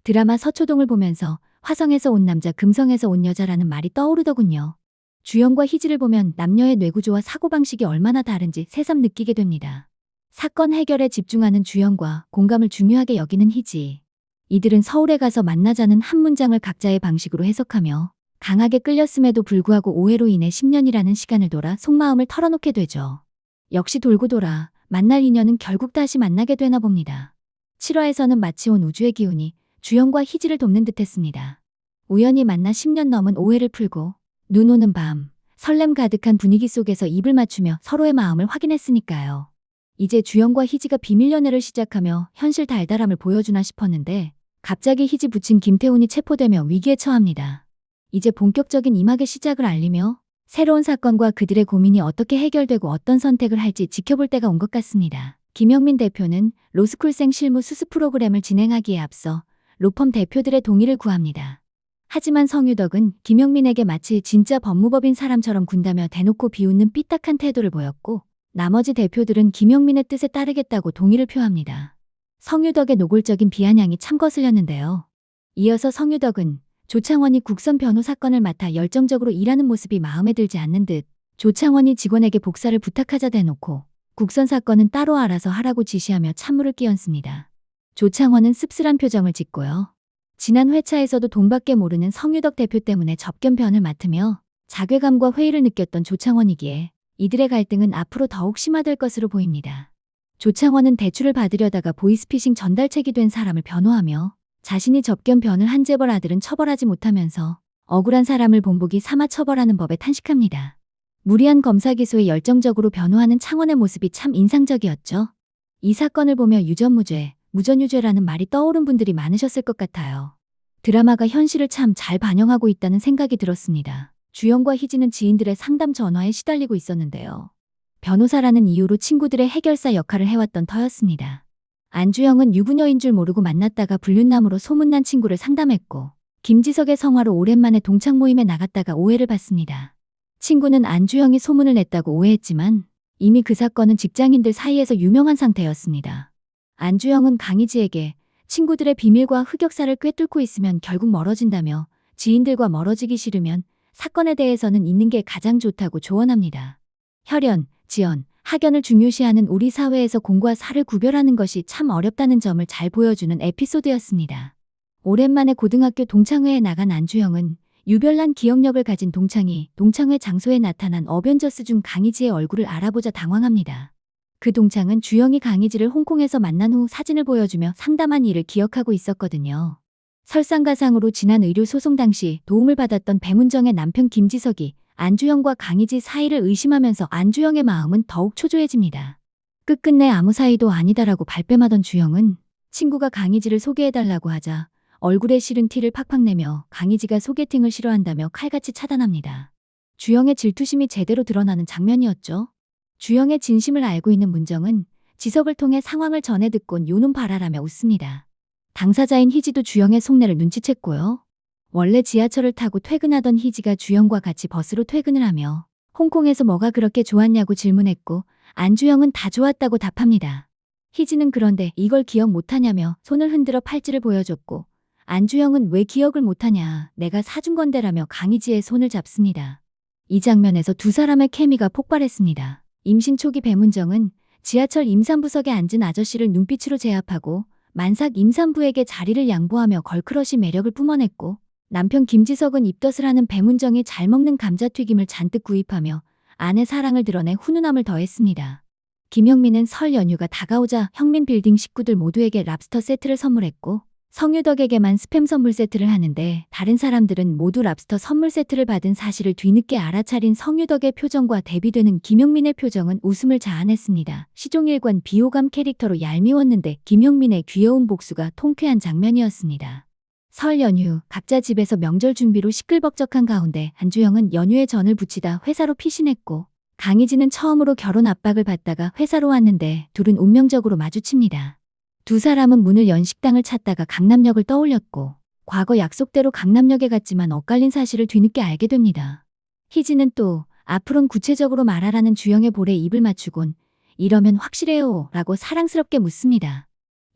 드라마 서초동을 보면서 화성에서 온 남자, 금성에서 온 여자라는 말이 떠오르더군요. 주연과 희지를 보면 남녀의 뇌구조와 사고방식이 얼마나 다른지 새삼 느끼게 됩니다. 사건 해결에 집중하는 주연과 공감을 중요하게 여기는 희지. 이들은 서울에 가서 만나자는 한 문장을 각자의 방식으로 해석하며 강하게 끌렸음에도 불구하고 오해로 인해 10년이라는 시간을 돌아 속마음을 털어놓게 되죠. 역시 돌고 돌아 만날 인연은 결국 다시 만나게 되나 봅니다. 7화에서는 마치 온 우주의 기운이 주연과 희지를 돕는 듯했습니다. 우연히 만나 10년 넘은 오해를 풀고 눈 오는 밤, 설렘 가득한 분위기 속에서 입을 맞추며 서로의 마음을 확인했으니까요. 이제 주연과 희지가 비밀 연애를 시작하며 현실 달달함을 보여주나 싶었는데 갑자기 희지 부친 김태훈이 체포되며 위기에 처합니다. 이제 본격적인 이막의 시작을 알리며 새로운 사건과 그들의 고민이 어떻게 해결되고 어떤 선택을 할지 지켜볼 때가 온 것 같습니다. 김영민 대표는 로스쿨생 실무 수습 프로그램을 진행하기에 앞서 로펌 대표들의 동의를 구합니다. 하지만 성유덕은 김영민에게 마치 진짜 법무법인 사람처럼 군다며 대놓고 비웃는 삐딱한 태도를 보였고 나머지 대표들은 김영민의 뜻에 따르겠다고 동의를 표합니다. 성유덕의 노골적인 비아냥이 참 거슬렸는데요. 이어서 성유덕은 조창원이 국선 변호 사건을 맡아 열정적으로 일하는 모습이 마음에 들지 않는 듯 조창원이 직원에게 복사를 부탁하자 대놓고 국선 사건은 따로 알아서 하라고 지시하며 찬물을 끼얹습니다. 조창원은 씁쓸한 표정을 짓고요. 지난 회차에서도 돈밖에 모르는 성유덕 대표 때문에 접견변을 맡으며 자괴감과 회의를 느꼈던 조창원이기에 이들의 갈등은 앞으로 더욱 심화될 것으로 보입니다. 조창원은 대출을 받으려다가 보이스피싱 전달책이 된 사람을 변호하며 자신이 접견변을 한 재벌 아들은 처벌하지 못하면서 억울한 사람을 본보기 삼아 처벌하는 법에 탄식합니다. 무리한 검사 기소에 열정적으로 변호하는 창원의 모습이 참 인상적이었죠. 이 사건을 보며 유전무죄, 무전유죄라는 말이 떠오른 분들이 많으셨을 것 같아요. 드라마가 현실을 참 잘 반영하고 있다는 생각이 들었습니다. 주연과 희지는 지인들의 상담 전화에 시달리고 있었는데요. 변호사라는 이유로 친구들의 해결사 역할을 해왔던 터였습니다. 안주영은 유부녀인 줄 모르고 만났다가 불륜남으로 소문난 친구를 상담했고 김지석의 성화로 오랜만에 동창 모임에 나갔다가 오해를 받습니다. 친구는 안주영이 소문을 냈다고 오해했지만 이미 그 사건은 직장인들 사이에서 유명한 상태였습니다. 안주영은 강희지에게 친구들의 비밀과 흑역사를 꿰뚫고 있으면 결국 멀어진다며 지인들과 멀어지기 싫으면 사건에 대해서는 있는 게 가장 좋다고 조언합니다. 혈연, 지연, 학연을 중요시하는 우리 사회에서 공과 사를 구별하는 것이 참 어렵다는 점을 잘 보여주는 에피소드였습니다. 오랜만에 고등학교 동창회에 나간 안주영은 유별난 기억력을 가진 동창이 동창회 장소에 나타난 어벤져스 중 강희지의 얼굴을 알아보자 당황합니다. 그 동창은 주영이 강희지를 홍콩에서 만난 후 사진을 보여주며 상담한 일을 기억하고 있었거든요. 설상가상으로 지난 의료 소송 당시 도움을 받았던 배문정의 남편 김지석이 안주영과 강희지 사이를 의심하면서 안주영의 마음은 더욱 초조해집니다. 끝끝내 아무 사이도 아니다라고 발뺌하던 주영은 친구가 강희지를 소개해달라고 하자 얼굴에 싫은 티를 팍팍 내며 강희지가 소개팅을 싫어한다며 칼같이 차단합니다. 주영의 질투심이 제대로 드러나는 장면이었죠. 주영의 진심을 알고 있는 문정은 지석을 통해 상황을 전해 듣곤 요놈 봐라라며 웃습니다. 당사자인 희지도 주영의 속내를 눈치챘고요. 원래 지하철을 타고 퇴근하던 희지가 주영과 같이 버스로 퇴근을 하며 홍콩에서 뭐가 그렇게 좋았냐고 질문했고 안주영은 다 좋았다고 답합니다. 희지는 그런데 이걸 기억 못하냐며 손을 흔들어 팔찌를 보여줬고 안주영은 왜 기억을 못하냐, 내가 사준 건데라며 강희지의 손을 잡습니다. 이 장면에서 두 사람의 케미가 폭발했습니다. 임신 초기 배문정은 지하철 임산부석에 앉은 아저씨를 눈빛으로 제압하고 만삭 임산부에게 자리를 양보하며 걸크러시 매력을 뿜어냈고 남편 김지석은 입덧을 하는 배문정이 잘 먹는 감자튀김을 잔뜩 구입하며 아내 사랑을 드러내 훈훈함을 더했습니다. 김영민은 설 연휴가 다가오자 형민 빌딩 식구들 모두에게 랍스터 세트를 선물했고 성유덕에게만 스팸 선물 세트를 하는데 다른 사람들은 모두 랍스터 선물 세트를 받은 사실을 뒤늦게 알아차린 성유덕의 표정과 대비되는 김영민의 표정은 웃음을 자아냈습니다. 시종일관 비호감 캐릭터로 얄미웠는데 김영민의 귀여운 복수가 통쾌한 장면이었습니다. 설 연휴 각자 집에서 명절 준비로 시끌벅적한 가운데 안주영은 연휴에 전을 부치다 회사로 피신했고 강희지는 처음으로 결혼 압박을 받다가 회사로 왔는데 둘은 운명적으로 마주칩니다. 두 사람은 문을 연 식당을 찾다가 강남역을 떠올렸고 과거 약속대로 강남역에 갔지만 엇갈린 사실을 뒤늦게 알게 됩니다. 희지는 또 앞으론 구체적으로 말하라는 주영의 볼에 입을 맞추곤 이러면 확실해요 라고 사랑스럽게 묻습니다.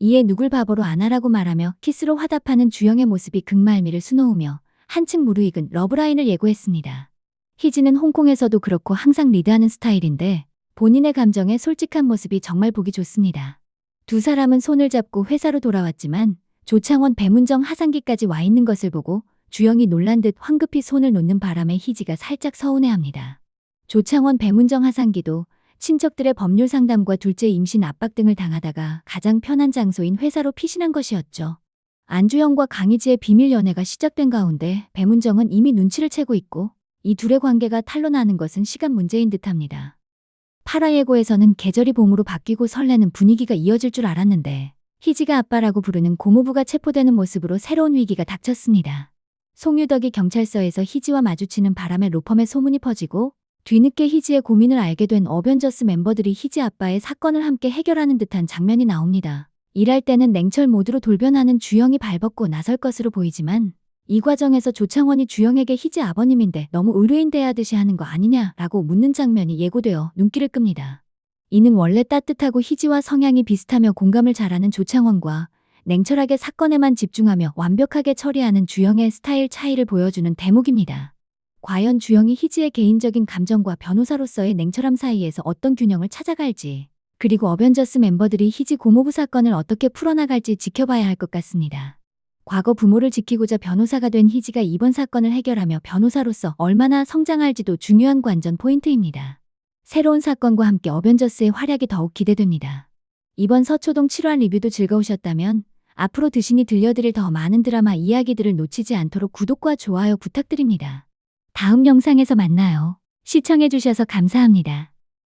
이에 누굴 바보로 안하라고 말하며 키스로 화답하는 주영의 모습이 극말미를 수놓으며 한층 무르익은 러브라인을 예고했습니다. 희지는 홍콩에서도 그렇고 항상 리드하는 스타일인데 본인의 감정에 솔직한 모습이 정말 보기 좋습니다. 두 사람은 손을 잡고 회사로 돌아왔지만 조창원, 배문정, 하상기까지 와 있는 것을 보고 주영이 놀란 듯 황급히 손을 놓는 바람에 희지가 살짝 서운해합니다. 조창원, 배문정, 하상기도 친척들의 법률 상담과 둘째 임신 압박 등을 당하다가 가장 편한 장소인 회사로 피신한 것이었죠. 안주영과 강희지의 비밀 연애가 시작된 가운데 배문정은 이미 눈치를 채고 있고 이 둘의 관계가 탄로나는 것은 시간 문제인 듯합니다. 파라예고에서는 계절이 봄으로 바뀌고 설레는 분위기가 이어질 줄 알았는데 희지가 아빠라고 부르는 고모부가 체포되는 모습으로 새로운 위기가 닥쳤습니다. 송유덕이 경찰서에서 희지와 마주치는 바람에 로펌의 소문이 퍼지고 뒤늦게 희지의 고민을 알게 된 어벤져스 멤버들이 희지 아빠의 사건을 함께 해결하는 듯한 장면이 나옵니다. 일할 때는 냉철 모드로 돌변하는 주영이 발벗고 나설 것으로 보이지만 이 과정에서 조창원이 주영에게 희지 아버님인데 너무 의뢰인 대하듯이 하는 거 아니냐라고 묻는 장면이 예고되어 눈길을 끕니다. 이는 원래 따뜻하고 희지와 성향이 비슷하며 공감을 잘하는 조창원과 냉철하게 사건에만 집중하며 완벽하게 처리하는 주영의 스타일 차이를 보여주는 대목입니다. 과연 주영이 희지의 개인적인 감정과 변호사로서의 냉철함 사이에서 어떤 균형을 찾아갈지, 그리고 어벤져스 멤버들이 희지 고모부 사건을 어떻게 풀어나갈지 지켜봐야 할 것 같습니다. 과거 부모를 지키고자 변호사가 된 희지가 이번 사건을 해결하며 변호사로서 얼마나 성장할지도 중요한 관전 포인트입니다. 새로운 사건과 함께 어벤져스의 활약이 더욱 기대됩니다. 이번 서초동 7화 리뷰도 즐거우셨다면 앞으로 드신이 들려드릴 더 많은 드라마 이야기들을 놓치지 않도록 구독과 좋아요 부탁드립니다. 다음 영상에서 만나요. 시청해주셔서 감사합니다.